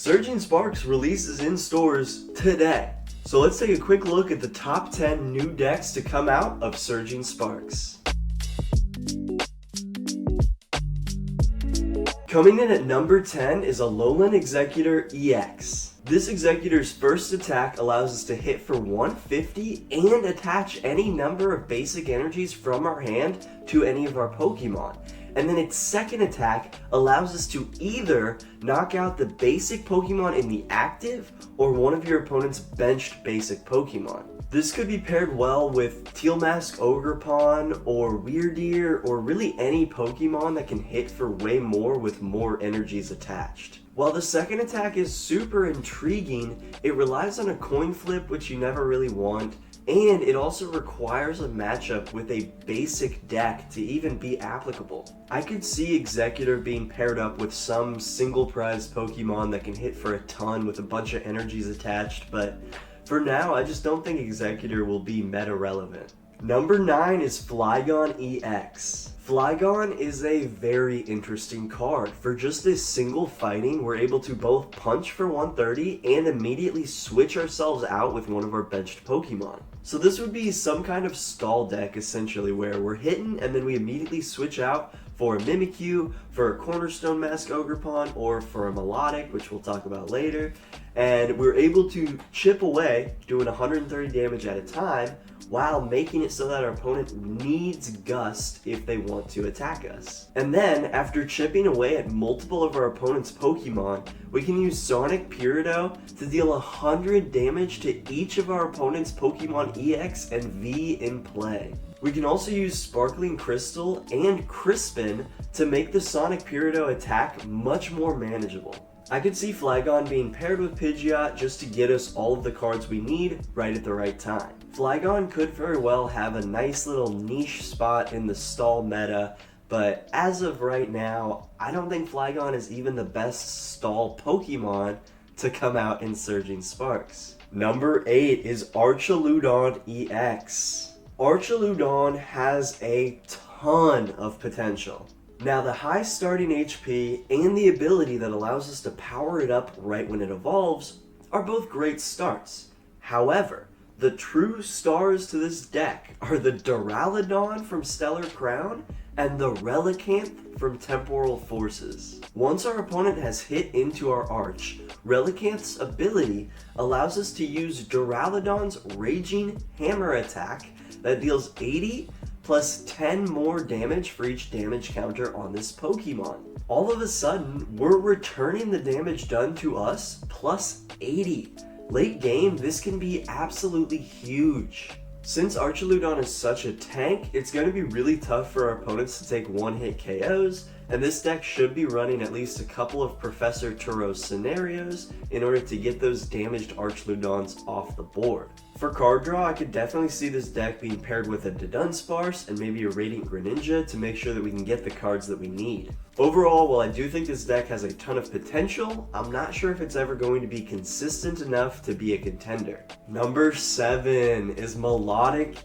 Surging Sparks releases in stores today. So let's take a quick look at the top 10 new decks to come out of Surging Sparks. Coming in at number 10 is Alolan Exeggutor EX. This Exeggutor's first attack allows us to hit for 150 and attach any number of basic energies from our hand to any of our Pokemon. And then its second attack allows us to either knock out the basic Pokemon in the active or one of your opponent's benched basic Pokemon. This could be paired well with Teal Mask Ogerpon or Weirdeer or really any Pokemon that can hit for way more with more energies attached. While the second attack is super intriguing, it relies on a coin flip which you never really want, and it also requires a matchup with a basic deck to even be applicable. I could see Exeggutor being paired up with some single prize Pokemon that can hit for a ton with a bunch of energies attached, but for now I just don't think Exeggutor will be meta relevant. Number 9 is Flygon EX. Flygon is a very interesting card. For just this single fighting, we're able to both punch for 130 and immediately switch ourselves out with one of our benched Pokemon. So this would be some kind of stall deck essentially, where we're hitting and then we immediately switch out for a Mimikyu, for a Cornerstone Mask Ogerpon, or for a Milotic, which we'll talk about later. And we're able to chip away, doing 130 damage at a time, while making it so that our opponent needs Gust if they want to attack us. And then, after chipping away at multiple of our opponent's Pokemon, we can use Sonic Peridot to deal 100 damage to each of our opponent's Pokemon EX and V in play. We can also use Sparkling Crystal and Crispin to make the Sonic Peridot attack much more manageable. I could see Flygon being paired with Pidgeot just to get us all of the cards we need right at the right time. Flygon could very well have a nice little niche spot in the stall meta, but as of right now, I don't think Flygon is even the best stall Pokemon to come out in Surging Sparks. Number 8 is Archaludon EX. Archaludon has a ton of potential. Now, the high starting HP and the ability that allows us to power it up right when it evolves are both great starts. However, the true stars to this deck are the Duraludon from Stellar Crown and the Relicanth from Temporal Forces. Once our opponent has hit into our Arch, Relicanth's ability allows us to use Duraludon's Raging Hammer attack that deals 80 plus 10 more damage for each damage counter on this Pokemon. All of a sudden, we're returning the damage done to us plus 80. Late game, this can be absolutely huge. Since Archaludon is such a tank, it's going to be really tough for our opponents to take one-hit KOs, and this deck should be running at least a couple of Professor Turo scenarios in order to get those damaged Archaludons off the board. For card draw, I could definitely see this deck being paired with a Dunsparce and maybe a Radiant Greninja to make sure that we can get the cards that we need. Overall, while I do think this deck has a ton of potential, I'm not sure if it's ever going to be consistent enough to be a contender. Number 7 is Milotic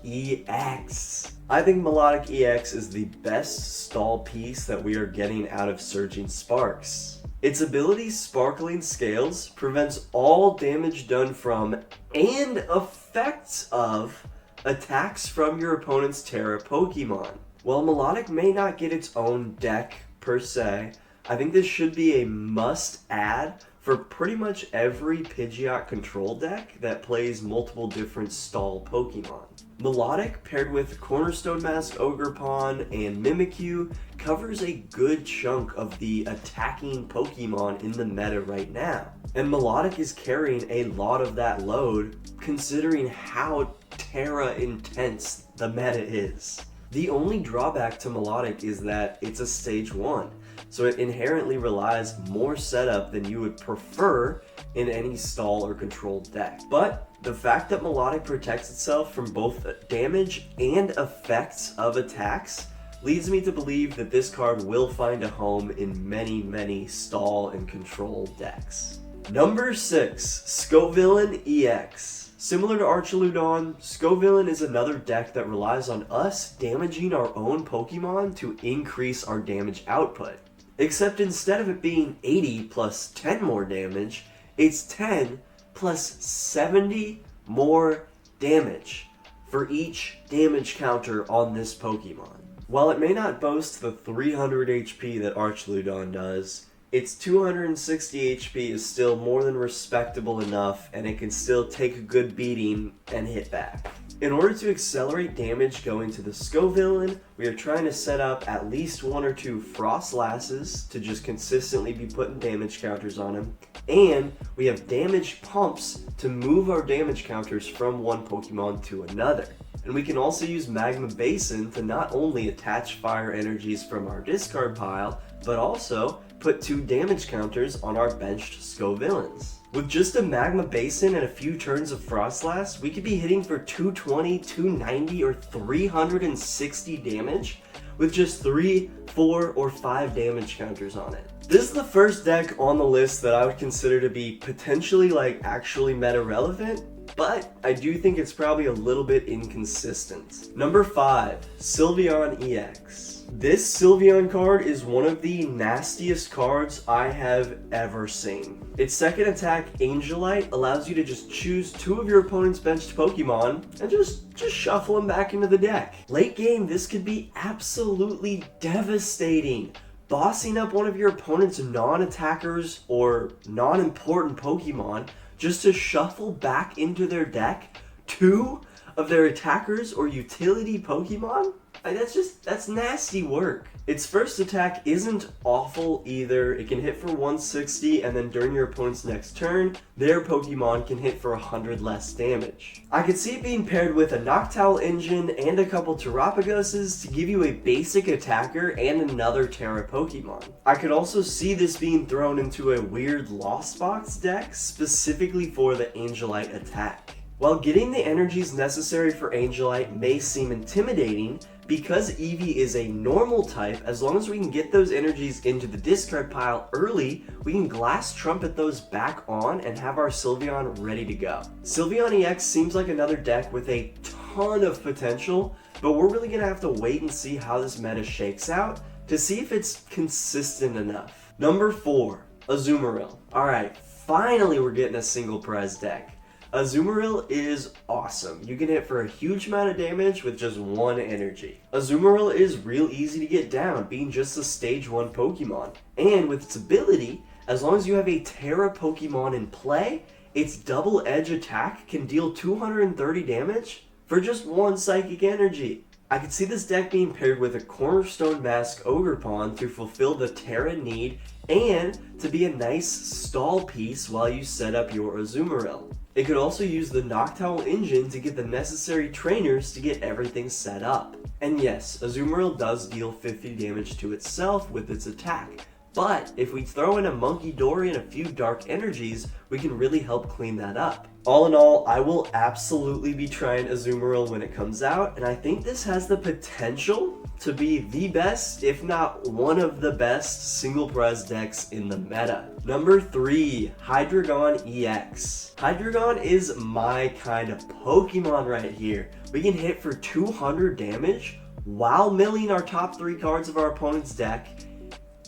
EX. I think Milotic EX is the best stall piece that we are getting out of Surging Sparks. Its ability, Sparkling Scales, prevents all damage done from and effects of attacks from your opponent's Terra Pokemon. While Milotic may not get its own deck per se, I think this should be a must-add for pretty much every Pidgeot control deck that plays multiple different stall Pokemon. Milotic paired with Cornerstone Mask Ogerpon and Mimikyu covers a good chunk of the attacking Pokemon in the meta right now. And Milotic is carrying a lot of that load considering how Terra intense the meta is. The only drawback to Milotic is that it's a stage 1, so it inherently relies more setup than you would prefer in any stall or controlled deck. But the fact that Milotic protects itself from both damage and effects of attacks leads me to believe that this card will find a home in many stall and control decks. Number 6, Scovillain EX. Similar to Archaludon, Scovillain is another deck that relies on us damaging our own Pokemon to increase our damage output. Except instead of it being 80 plus 10 more damage, it's 10 plus 70 more damage for each damage counter on this Pokemon. While it may not boast the 300 HP that Archludon does, its 260 HP is still more than respectable enough, and it can still take a good beating and hit back. In order to accelerate damage going to the Scovillain, we are trying to set up at least 1 or 2 Frostlasses to just consistently be putting damage counters on him, and we have damage pumps to move our damage counters from one Pokemon to another. And we can also use Magma Basin to not only attach fire energies from our discard pile, but also put 2 damage counters on our benched Scovillains. With just a Magma Basin and a few turns of Frostlass, we could be hitting for 220, 290, or 360 damage with just 3, 4, or 5 damage counters on it. This is the first deck on the list that I would consider to be potentially actually meta relevant, but I do think it's probably a little bit inconsistent. Number 5, Sylveon EX. This Sylveon card is one of the nastiest cards I have ever seen. Its second attack, Angelite, allows you to just choose 2 of your opponent's benched Pokemon and just shuffle them back into the deck. Late game, this could be absolutely devastating. Bossing up one of your opponent's non-attackers or non-important Pokemon just to shuffle back into their deck 2 of their attackers or utility Pokemon? That's nasty work. Its first attack isn't awful either. It can hit for 160, and then during your opponent's next turn, their Pokemon can hit for 100 less damage. I could see it being paired with a Noctowl engine and a couple Terapagoses to give you a basic attacker and another Terra Pokemon. I could also see this being thrown into a weird Lost Box deck specifically for the Angelite attack. While getting the energies necessary for Angelite may seem intimidating, because Eevee is a normal type, as long as we can get those energies into the discard pile early, we can Glass Trumpet those back on and have our Sylveon ready to go. Sylveon EX seems like another deck with a ton of potential, but we're really going to have to wait and see how this meta shakes out to see if it's consistent enough. Number 4, Azumarill. Alright, finally we're getting a single prize deck. Azumarill is awesome. You can hit for a huge amount of damage with just 1 energy. Azumarill is real easy to get down, being just a stage 1 Pokemon. And with its ability, as long as you have a Terra Pokemon in play, its double edge attack can deal 230 damage for just 1 psychic energy. I could see this deck being paired with a Cornerstone Mask Ogerpon to fulfill the Terra need and to be a nice stall piece while you set up your Azumarill. It could also use the Noctowl engine to get the necessary trainers to get everything set up. And yes, Azumarill does deal 50 damage to itself with its attack, but if we throw in a Monkey Dory and a few Dark Energies, we can really help clean that up. All in all, I will absolutely be trying Azumarill when it comes out, and I think this has the potential to be the best, if not one of the best, single prize decks in the meta. Number 3, Hydreigon EX. Hydreigon is my kind of Pokemon right here. We can hit for 200 damage while milling our top 3 cards of our opponent's deck,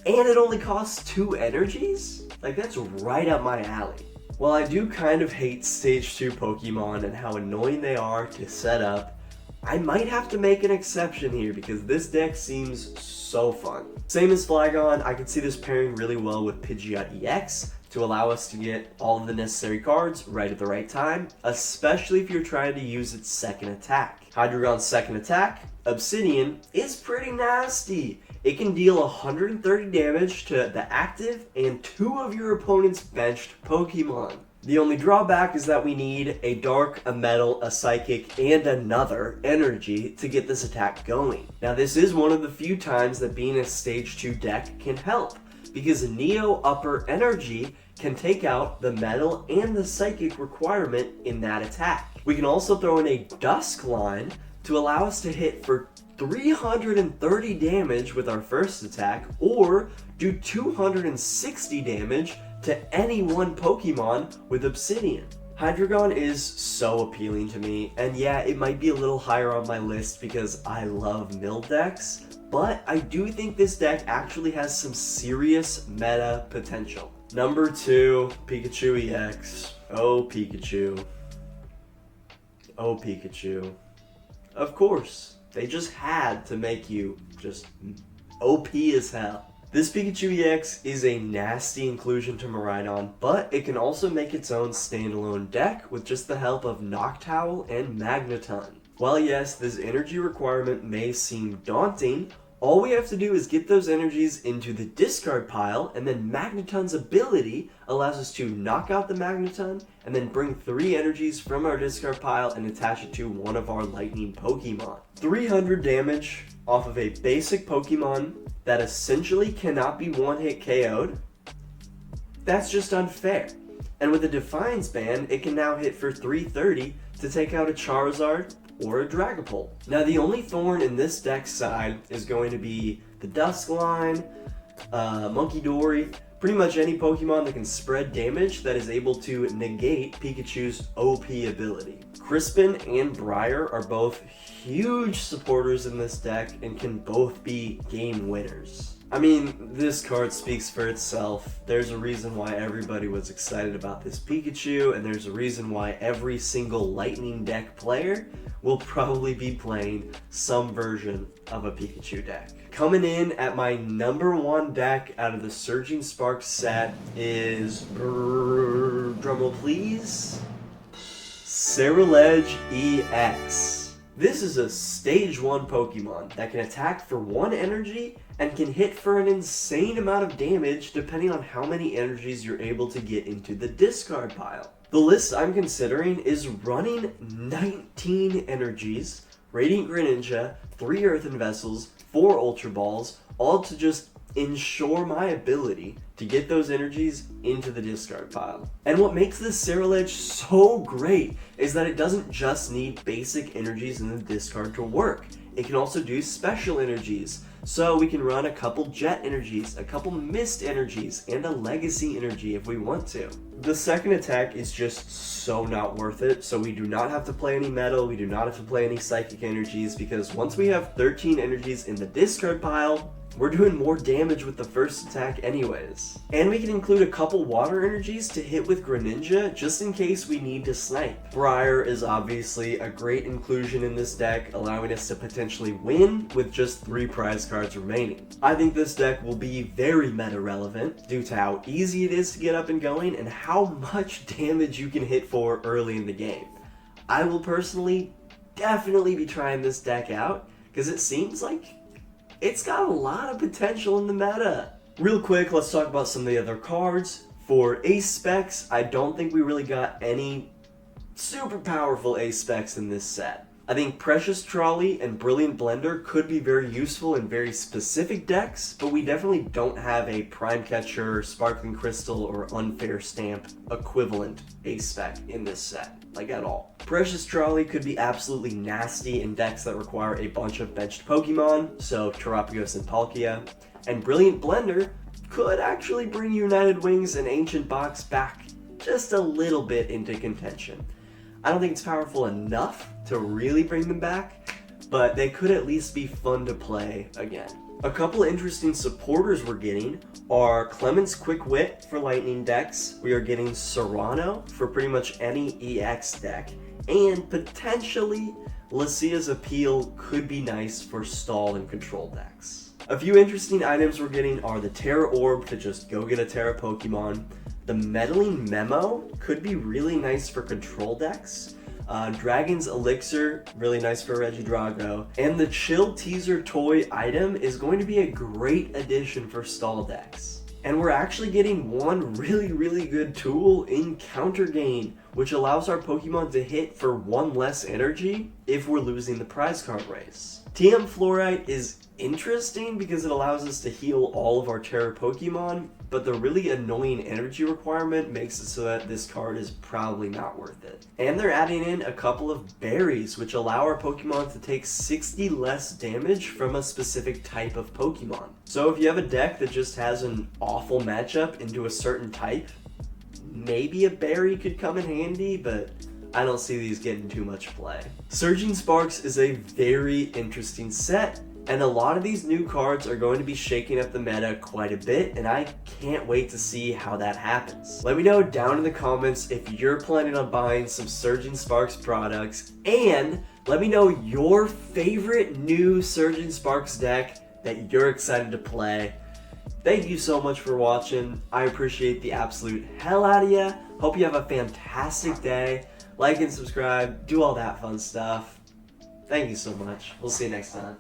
and it only costs 2 energies? That's right up my alley. While I do kind of hate Stage 2 Pokemon and how annoying they are to set up, I might have to make an exception here because this deck seems so fun. Same as Flygon, I could see this pairing really well with Pidgeot EX to allow us to get all of the necessary cards right at the right time, especially if you're trying to use its second attack. Hydreigon's second attack, Obsidian, is pretty nasty. It can deal 130 damage to the active and 2 of your opponent's benched Pokemon. The only drawback is that we need a Dark, a Metal, a Psychic, and another Energy to get this attack going. Now this is one of the few times that being a Stage 2 deck can help, because Neo Upper Energy can take out the Metal and the Psychic requirement in that attack. We can also throw in a Dusk line to allow us to hit for 330 damage with our first attack, or do 260 damage to any one Pokemon with Obsidian. Hydreigon is so appealing to me, and yeah, it might be a little higher on my list because I love mill decks, but I do think this deck actually has some serious meta potential. Number 2, Pikachu EX. Oh, Pikachu. Oh, Pikachu. Of course, they just had to make you just OP as hell. This Pikachu EX is a nasty inclusion to Miraidon, but it can also make its own standalone deck with just the help of Noctowl and Magneton. While yes, this energy requirement may seem daunting, all we have to do is get those energies into the discard pile, and then Magneton's ability allows us to knock out the Magneton and then bring 3 energies from our discard pile and attach it to one of our lightning Pokemon. 300 damage off of a basic Pokemon that essentially cannot be one-hit KO'd? That's just unfair. And with a Defiance ban, it can now hit for 330 to take out a Charizard or a Dragapult. Now the only thorn in this deck's side is going to be the Duskline, Munkidori, pretty much any Pokemon that can spread damage that is able to negate Pikachu's OP ability. Crispin and Briar are both huge supporters in this deck and can both be game winners. I mean, this card speaks for itself. There's a reason why everybody was excited about this Pikachu, and there's a reason why every single Lightning deck player will probably be playing some version of a Pikachu deck. Coming in at my number 1 deck out of the Surging Sparks set is, drumroll please, Ceruledge EX. This is a stage 1 Pokemon that can attack for 1 energy and can hit for an insane amount of damage depending on how many energies you're able to get into the discard pile. The list I'm considering is running 19 energies, Radiant Greninja, 3 Earthen Vessels, 4 Ultra Balls, all to just ensure my ability to get those energies into the discard pile. And what makes this Ceruledge so great is that it doesn't just need basic energies in the discard to work. It can also do special energies. So we can run a couple Jet energies, a couple Mist energies, and a Legacy energy if we want to. The second attack is just so not worth it, so we do not have to play any Metal, we do not have to play any Psychic energies, because once we have 13 energies in the discard pile, we're doing more damage with the first attack anyways. And we can include a couple water energies to hit with Greninja just in case we need to snipe. Briar is obviously a great inclusion in this deck, allowing us to potentially win with just 3 prize cards remaining. I think this deck will be very meta relevant due to how easy it is to get up and going and how much damage you can hit for early in the game. I will personally definitely be trying this deck out because it seems like it's got a lot of potential in the meta. Real quick, let's talk about some of the other cards. For Ace Specs, I don't think we really got any super powerful Ace Specs in this set. I think Precious Trolley and Brilliant Blender could be very useful in very specific decks, but we definitely don't have a Prime Catcher, Sparkling Crystal, or Unfair Stamp equivalent Ace Spec in this set. Like at all. Precious Trolley could be absolutely nasty in decks that require a bunch of benched Pokemon, so Terapagos and Palkia. And Brilliant Blender could actually bring United Wings and Ancient Box back just a little bit into contention. I don't think it's powerful enough to really bring them back, but they could at least be fun to play again. A couple interesting supporters we're getting are Clement's Quick Wit for Lightning decks, we are getting Serrano for pretty much any EX deck, and potentially Lucia's Appeal could be nice for stall and control decks. A few interesting items we're getting are the Terra Orb to just go get a Terra Pokemon, the Meddling Memo could be really nice for control decks, Dragon's Elixir, really nice for Regidrago, and the Chill Teaser Toy item is going to be a great addition for stall decks. And we're actually getting one really good tool in Counter Gain, which allows our Pokemon to hit for 1 less energy if we're losing the prize card race. TM Fluorite is interesting because it allows us to heal all of our Terra Pokemon, but the really annoying energy requirement makes it so that this card is probably not worth it. And they're adding in a couple of berries, which allow our Pokemon to take 60 less damage from a specific type of Pokemon. So if you have a deck that just has an awful matchup into a certain type, maybe a berry could come in handy, but I don't see these getting too much play. Surging Sparks is a very interesting set, and a lot of these new cards are going to be shaking up the meta quite a bit, and I can't wait to see how that happens. Let me know down in the comments if you're planning on buying some Surging Sparks products, and let me know your favorite new Surging Sparks deck that you're excited to play. Thank you so much for watching. I appreciate the absolute hell out of you. Hope you have a fantastic day. Like and subscribe, do all that fun stuff. Thank you so much. We'll see you next time.